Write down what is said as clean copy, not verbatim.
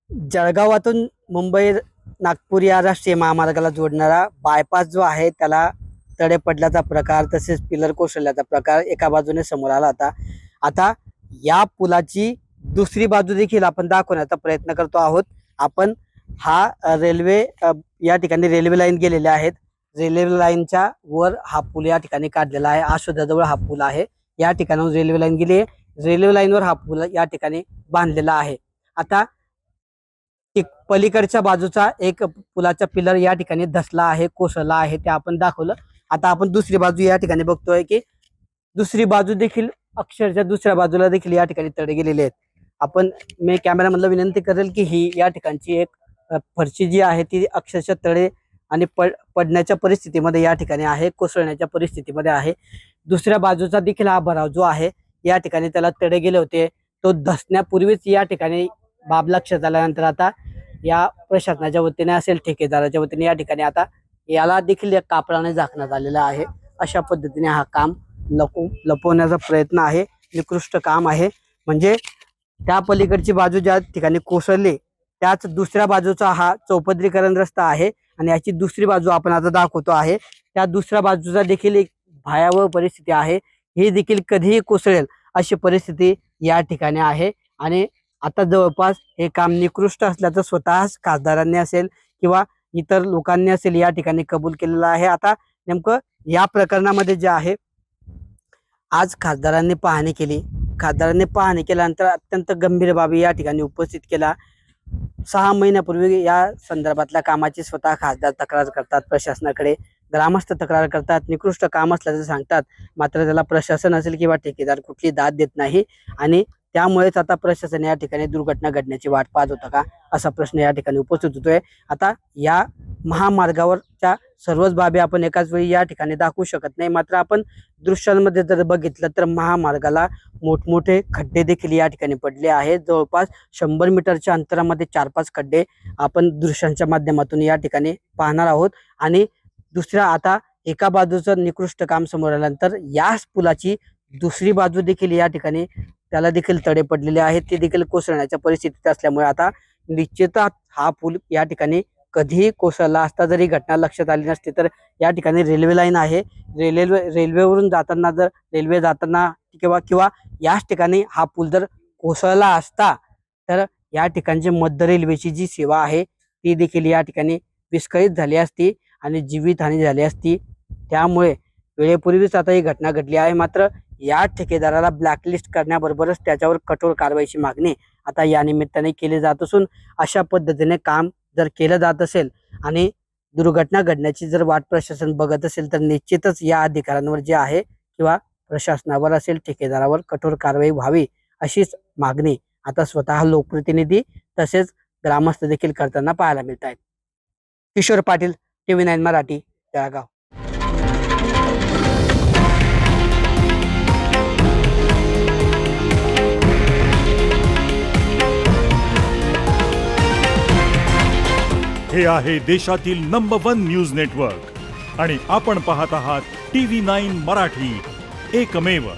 जळगावातून मुंबई नागपूर या राष्ट्रीय महामार्गाला जोडणारा बायपास जो आहे त्याला तडे पडल्याचा प्रकार तसेच पिलर कोसळल्याचा प्रकार एका बाजूने समोर आला होता. आता या पुलाची दुसरी बाजू देखील आपण दाखवण्याचा प्रयत्न करतो आहोत. आपण हा रेल्वे या ठिकाणी रेल्वे लाईन गेलेल्या आहेत. रेल्वे लाईनच्या वर हा पूल या ठिकाणी काढलेला आहे. आशोदाजवळ हा पूल आहे. या ठिकाणाहून रेल्वे लाईन गेली आहे. रेल्वे लाईनवर हा पूल या ठिकाणी बांधलेला आहे. आता पलीकडच्या बाजूचा एक पुलाचा पिलर या ठिकाणी धसला आहे, कोसळला आहे, ते आपण दाखवलं. आता आपण दुसरी बाजू या ठिकाणी बघतोय की दुसरी बाजू देखील अक्षरशः दुसऱ्या बाजूला देखील या ठिकाणी तडे गेलेले आहेत. आपण मी कॅमेरामॅनला विनंती करेल की ही या ठिकाणची एक फरशी जी आहे ती अक्षरशः तडे आणि पडण्याच्या परिस्थितीमध्ये या ठिकाणी आहे, कोसळण्याच्या परिस्थितीमध्ये आहे. दुसऱ्या बाजूचा देखील हा भराव जो आहे या ठिकाणी त्याला तडे गेले होते. तो धसण्यापूर्वीच या ठिकाणी बाब लक्षात आल्यानंतर आता या प्रशासनाच्या वतीने असेल ठेकेदाराच्या वतीने या ठिकाणी आता याला देखील एक कापडाने झाकण्यात आलेला आहे. अशा पद्धतीने हा काम लपवण्याचा प्रयत्न आहे. निकृष्ट काम आहे. म्हणजे त्या पलीकडची बाजू ज्या ठिकाणी कोसळली त्याच दुसऱ्या बाजूचा हा चौपदरीकरण रस्ता आहे आणि याची दुसरी बाजू आपण आता दाखवतो आहे. त्या दुसऱ्या बाजूचा देखील एक भयावह परिस्थिती आहे. ही देखील कधीही कोसळेल अशी परिस्थिती या ठिकाणी आहे. आणि आता जवळपास हे काम निकृष्ट असल्याचं स्वतःच खासदारांनी असेल किंवा इतर लोकांनी असेल या ठिकाणी कबूल केलेलं आहे. आता नेमकं या प्रकरणामध्ये जे आहे आज खासदारांनी पाहणी केली. खासदारांनी पाहणी केल्यानंतर अत्यंत गंभीर बाबी या ठिकाणी उपस्थित केला. 6 महिन्यापूर्वी या संदर्भातल्या कामाची स्वतः खासदार तक्रार करतात प्रशासनाकडे, ग्रामस्थ तक्रार करतात, निकृष्ट काम असल्याचं सांगतात. मात्र त्याला प्रशासन असेल किंवा ठेकेदार कुठली दाद देत नाही आणि त्यामुळेच आता प्रशासन या ठिकाणी दुर्घटना घडण्याची वाट पाहत होता का असा प्रश्न या ठिकाणी उपस्थित होतोय. आता या महामार्गावरच्या सर्वच बाबी आपण एकाच वेळी या ठिकाणी दाखवू शकत नाही. मात्र आपण दृश्यांमध्ये जर बघितलं तर महामार्गाला मोठमोठे खड्डे देखील या ठिकाणी पडले आहेत. जवळपास 100 मीटरच्या अंतरामध्ये 4-5 खड्डे आपण दृश्यांच्या माध्यमातून या ठिकाणी पाहणार आहोत. आणि दुसऱ्या आता एका बाजूचं निकृष्ट काम समोर आल्यानंतर याच पुलाची दुसरी बाजू देखील या ठिकाणी त्याला देखील तडे पडलेले आहेत. ते देखील कोसळण्याच्या परिस्थितीत असल्यामुळे आता निश्चितच हा पूल या ठिकाणी कधीही कोसळला असता जरी घटना लक्षात आली नसती तर या ठिकाणी रेल्वे लाईन आहे. रेल्वेवरून जाताना जर रेल्वे जाताना किंवा याच ठिकाणी हा पूल जर कोसळला असता तर या ठिकाणची मध्य रेल्वेची जी सेवा आहे ती देखील या ठिकाणी विस्कळीत झाली असती आणि जीवितहानी झाली असती. त्यामुळे वेळेपूर्वीच आता ही घटना घडली आहे. मात्र या ठेकेदाराला ब्लॅकलिस्ट करण्याबरोबरच त्याच्यावर कठोर कारवाईची मागणी आता या निमित्ताने केली जात असून अशा पद्धतीने काम जर केलं जात असेल आणि दुर्घटना घडण्याची जर वाट प्रशासन बघत असेल तर निश्चितच या अधिकाऱ्यांवर जे आहे किंवा प्रशासनावर असेल ठेकेदारावर कठोर कारवाई व्हावी अशीच मागणी आता स्वतः लोकप्रतिनिधी तसेच ग्रामस्थ देखील करताना पाहायला मिळत आहेत. किशोर पाटील, TV9 मराठी, जळगाव. हे आहे देशातील नंबर 1 न्यूज नेटवर्क आणि आपण पाहत आहात TV9 मराठी, एकमेव.